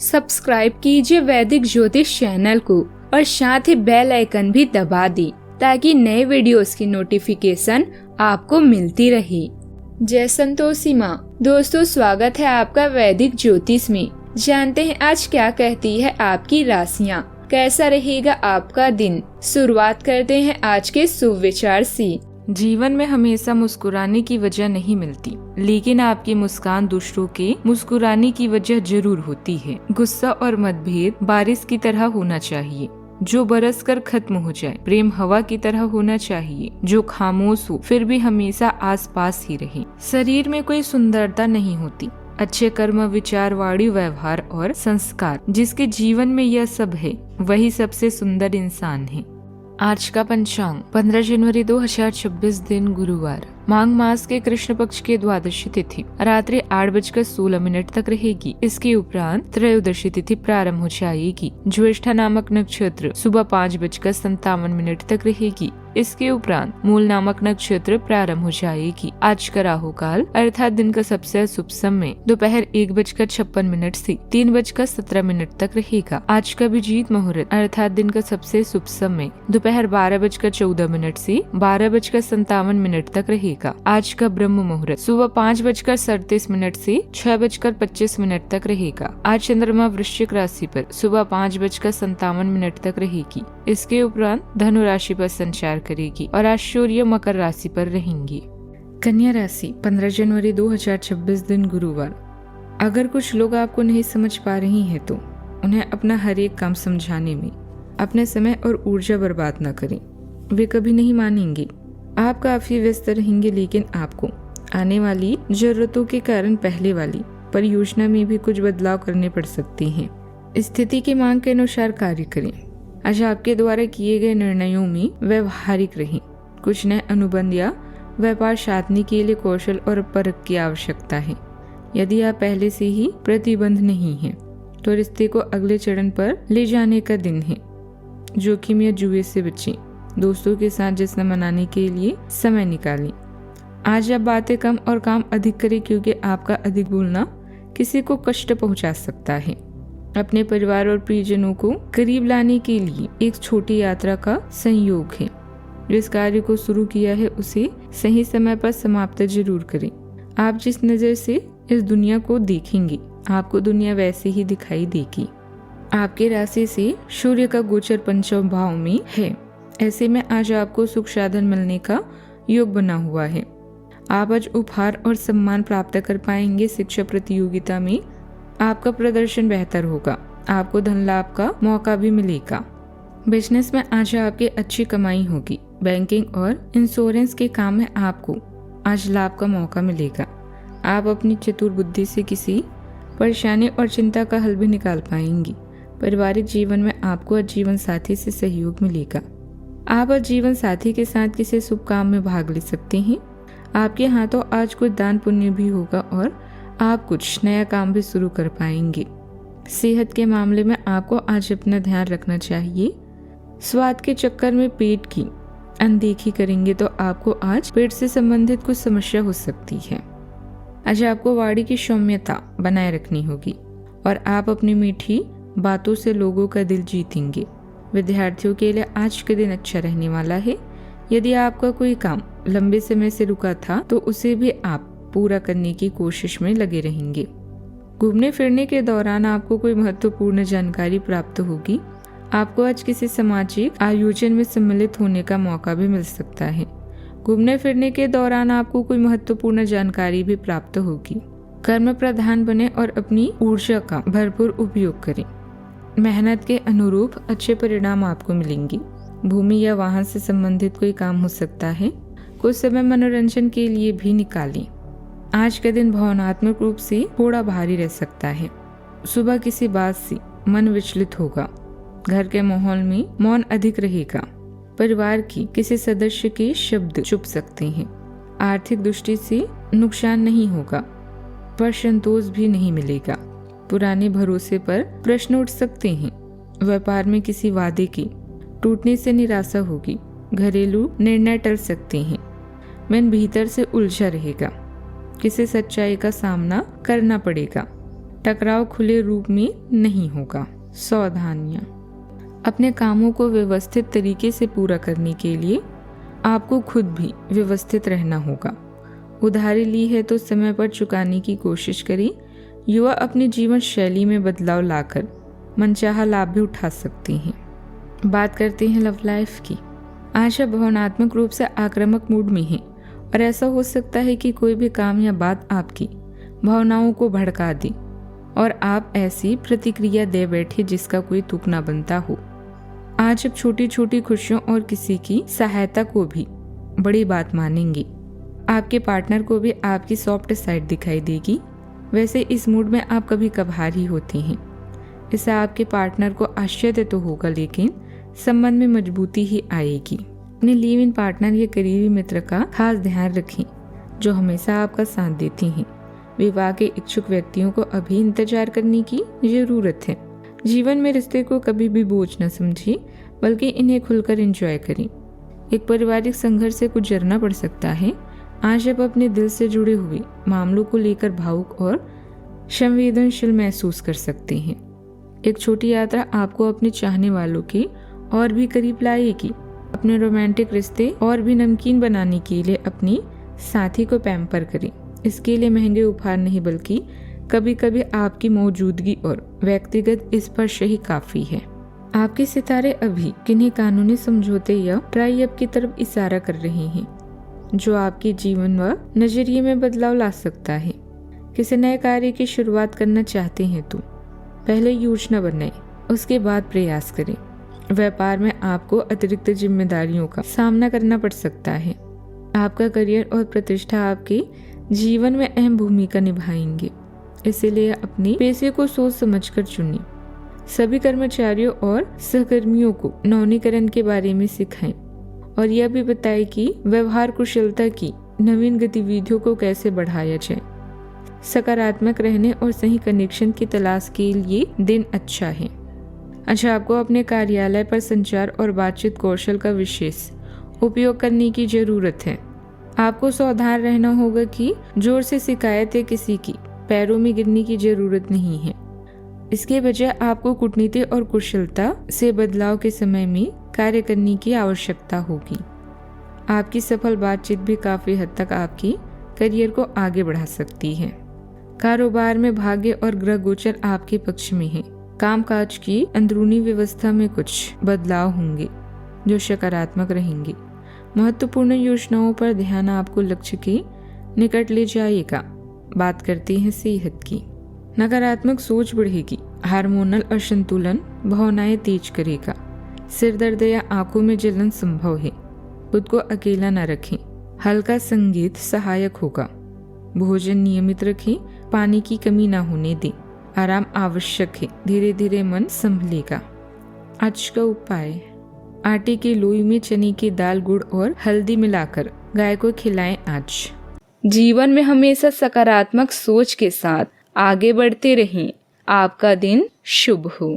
Subscribe कीजिए वैदिक ज्योतिष चैनल को और साथ ही बेल आइकन भी दबा दी ताकि नए वीडियोस की नोटिफिकेशन आपको मिलती रहे। जय संतोषी माँ। दोस्तों, स्वागत है आपका वैदिक ज्योतिष में। जानते हैं आज क्या कहती है आपकी राशियाँ, कैसा रहेगा आपका दिन। शुरुआत करते हैं आज के शुभ विचार से। जीवन में हमेशा मुस्कुराने की वजह नहीं मिलती, लेकिन आपकी मुस्कान दूसरों के मुस्कुराने की वजह जरूर होती है। गुस्सा और मतभेद बारिश की तरह होना चाहिए जो बरस कर खत्म हो जाए। प्रेम हवा की तरह होना चाहिए जो खामोश हो फिर भी हमेशा आसपास ही रहे। शरीर में कोई सुंदरता नहीं होती, अच्छे कर्म, विचार, वाणी, व्यवहार और संस्कार जिसके जीवन में यह सब है वही सबसे सुंदर इंसान है। आज का पंचांग 15 जनवरी 2026 दिन गुरुवार। माघ मास के कृष्ण पक्ष की द्वादशी तिथि रात्रि 8:16 तक रहेगी। इसके उपरांत त्रयोदशी तिथि प्रारंभ हो जाएगी। ज्येष्ठा नामक नक्षत्र सुबह 5:57 तक रहेगी। इसके उपरांत मूल नामक नक्षत्र प्रारंभ हो जाएगी। आज का राहु काल अर्थात दिन का सबसे शुभ समय दोपहर 1:56 से 3:17 तक रहेगा। आज का अभिजीत मुहूर्त अर्थात दिन का सबसे शुभ समय दोपहर 12:14 से 12:57 तक रहेगा। आज का ब्रह्म मुहूर्त सुबह 5:37 से 6:25 तक रहेगा। आज चंद्रमा वृश्चिक राशि पर सुबह 5:57 तक रहेगी। इसके उपरांत धनु राशि पर संचार करेगी और आज सूर्य मकर राशि पर रहेंगी। कन्या राशि 15 जनवरी 2026 दिन गुरुवार। अगर कुछ लोग आपको नहीं समझ पा रही हैं तो उन्हें अपना हर एक काम समझाने में अपने समय और ऊर्जा बर्बाद न करें। वे कभी नहीं मानेंगे। आप काफी व्यस्त रहेंगे, लेकिन आपको आने वाली जरूरतों के कारण पहले वाली परियोजना में भी कुछ बदलाव करने पड़ सकते हैं। स्थिति की मांग के अनुसार कार्य करें। आज आपके द्वारा किए गए निर्णयों में व्यवहारिक रहें। कुछ नए अनुबंध या व्यापार साधने के लिए कौशल और परख की आवश्यकता है। यदि आप पहले से ही प्रतिबंध नहीं हैं, तो रिश्ते को अगले चरण पर ले जाने का दिन है। जोखिम या जुए से बचें। दोस्तों के साथ जश्न मनाने के लिए समय निकालें। आज आप बातें कम और काम अधिक करें, क्योंकि आपका अधिक बोलना किसी को कष्ट पहुंचा सकता है। अपने परिवार और प्रियजनों को करीब लाने के लिए एक छोटी यात्रा का संयोग है। जिस कार्य को शुरू किया है उसे सही समय पर समाप्त जरूर करें। आप जिस नजर से इस दुनिया को देखेंगे, आपको दुनिया वैसे ही दिखाई देगी। आपके राशि से सूर्य का गोचर पंचम भाव में है। ऐसे में आज आपको सुख साधन मिलने का योग बना हुआ है। आप आज उपहार और सम्मान प्राप्त कर पाएंगे। शिक्षा प्रतियोगिता में आपका प्रदर्शन बेहतर होगा। आपको धन लाभ का मौका भी मिलेगा। बिजनेस में आज आपकी अच्छी कमाई होगी। बैंकिंग और इंश्योरेंस के काम में आपको आज लाभ का मौका मिलेगा। आप अपनी चतुर बुद्धि से किसी परेशानी और चिंता का हल भी निकाल पाएंगी। पारिवारिक जीवन में आपको आज जीवन साथी से सहयोग मिलेगा। आप आज जीवन साथी के साथ किसी शुभ काम में भाग ले सकते हैं। आपके हाथों आज कुछ दान पुण्य भी होगा और आप कुछ नया काम भी शुरू कर पाएंगे। सेहत के मामले में आपको आज अपना ध्यान रखना चाहिए। स्वाद के चक्कर में पेट की अनदेखी करेंगे तो आपको आज पेट से संबंधित कुछ समस्या हो सकती है। आज आपको वाणी की सौम्यता बनाए रखनी होगी और आप अपनी मीठी बातों से लोगों का दिल जीतेंगे। विद्यार्थियों के लिए आज के दिन अच्छा रहने वाला है। यदि आपका कोई काम लंबे समय से रुका था तो उसे भी आप पूरा करने की कोशिश में लगे रहेंगे। घूमने फिरने के दौरान आपको कोई महत्वपूर्ण जानकारी प्राप्त होगी। आपको आज किसी सामाजिक आयोजन में सम्मिलित होने का मौका भी मिल सकता है। घूमने फिरने के दौरान आपको कोई महत्वपूर्ण जानकारी भी प्राप्त होगी। कर्म प्रधान बने और अपनी ऊर्जा का भरपूर उपयोग करें। मेहनत के अनुरूप अच्छे परिणाम आपको मिलेंगे। भूमि या वाहन से संबंधित कोई काम हो सकता है। कुछ समय मनोरंजन के लिए भी निकालें। आज का दिन भावनात्मक रूप से थोड़ा भारी रह सकता है। सुबह किसी बात से मन विचलित होगा। घर के माहौल में मौन अधिक रहेगा। परिवार की किसी सदस्य के शब्द चुप सकते हैं। आर्थिक दृष्टि से नुकसान नहीं होगा, पर संतोष भी नहीं मिलेगा। पुराने भरोसे पर प्रश्न उठ सकते हैं। व्यापार में किसी वादे के टूटने से निराशा होगी। घरेलू निर्णय टल सकते हैं। मन भीतर से उलझा रहेगा। किसी सच्चाई का सामना करना पड़ेगा। टकराव खुले रूप में नहीं होगा। सावधानियां। अपने कामों को व्यवस्थित तरीके से पूरा करने के लिए आपको खुद भी व्यवस्थित रहना होगा। उधारी ली है तो समय पर चुकाने की कोशिश करें। युवा अपनी जीवन शैली में बदलाव लाकर मनचाहा लाभ भी उठा सकते हैं। बात करते हैं लव लाइफ की। आज आप भावनात्मक रूप से आक्रामक मूड में हैं और ऐसा हो सकता है कि कोई भी काम या बात आपकी भावनाओं को भड़का दे और आप ऐसी प्रतिक्रिया दे बैठे जिसका कोई तुक ना बनता हो। आज आप छोटी छोटी खुशियों और किसी की सहायता को भी बड़ी बात मानेंगे। आपके पार्टनर को भी आपकी सॉफ्ट साइड दिखाई देगी। वैसे इस मूड में आप कभी कभार ही होती हैं। इससे आपके पार्टनर को आश्चर्य तो होगा, लेकिन संबंध में मजबूती ही आएगी। अपने लिव इन पार्टनर या करीबी मित्र का खास ध्यान रखें जो हमेशा आपका साथ देते हैं। विवाह के इच्छुक व्यक्तियों को अभी इंतजार करने की जरूरत है। जीवन में रिश्ते को कभी भी बोझ न समझें, बल्कि इन्हें खुलकर एंजॉय करें। एक पारिवारिक संघर्ष से गुजरना पड़ सकता है। आज आप अपने दिल से जुड़े हुए मामलों को लेकर भावुक और संवेदनशील महसूस कर सकते हैं। एक छोटी यात्रा आपको अपने चाहने वालों के और भी करीब लाएगी। अपने रोमांटिक रिश्ते और भी नमकीन बनाने के लिए अपनी साथी को पैम्पर करें। इसके लिए महंगे उपहार नहीं, बल्कि कभी कभी आपकी मौजूदगी और व्यक्तिगत स्पर्श ही काफी है। आपके सितारे अभी किन्हीं कानूनी समझौते या ट्राई अप की तरफ इशारा कर रहे हैं जो आपके जीवन व नजरिए में बदलाव ला सकता है। किसी नए कार्य की शुरुआत करना चाहते हैं तो पहले योजना बनाएं, उसके बाद प्रयास करें। व्यापार में आपको अतिरिक्त जिम्मेदारियों का सामना करना पड़ सकता है। आपका करियर और प्रतिष्ठा आपके जीवन में अहम भूमिका निभाएंगे, इसलिए अपने पैसे को सोच समझकर चुनें। सभी कर्मचारियों और सहकर्मियों को नवीनीकरण के बारे में सिखाएं और यह भी बताएं कि व्यवहार कुशलता की नवीन गतिविधियों को कैसे बढ़ाया जाए। सकारात्मक रहने और सही कनेक्शन की तलाश के लिए दिन अच्छा है। अच्छा, आपको अपने कार्यालय पर संचार और बातचीत कौशल का विशेष उपयोग करने की जरूरत है। आपको सावधान रहना होगा कि जोर से शिकायत या किसी की पैरों में गिरने की जरूरत नहीं है। इसके बजाय आपको कूटनीति और कुशलता से बदलाव के समय में कार्य करने की आवश्यकता होगी। आपकी सफल बातचीत भी काफी हद तक आपकी करियर को आगे बढ़ा सकती है। कारोबार में भाग्य और ग्रह गोचर आपके पक्ष में है। कामकाज की अंदरूनी व्यवस्था में कुछ बदलाव होंगे जो सकारात्मक रहेंगे। महत्वपूर्ण योजनाओं पर ध्यान आपको लक्ष्य के निकट ले जाएगा। बात करते हैं सेहत की। नकारात्मक सोच बढ़ेगी। हार्मोनल असंतुलन भावनाएं तेज करेगा। सिर दर्द या आंखों में जलन संभव है। खुद को अकेला न रखें। हल्का संगीत सहायक होगा। भोजन नियमित रखें। पानी की कमी न होने दें। आराम आवश्यक है। धीरे धीरे मन संभलेगा। आज का उपाय, आटे के लोई में चने की दाल, गुड़ और हल्दी मिलाकर गाय को खिलाएं। आज जीवन में हमेशा सकारात्मक सोच के साथ आगे बढ़ते रहें। आपका दिन शुभ हो।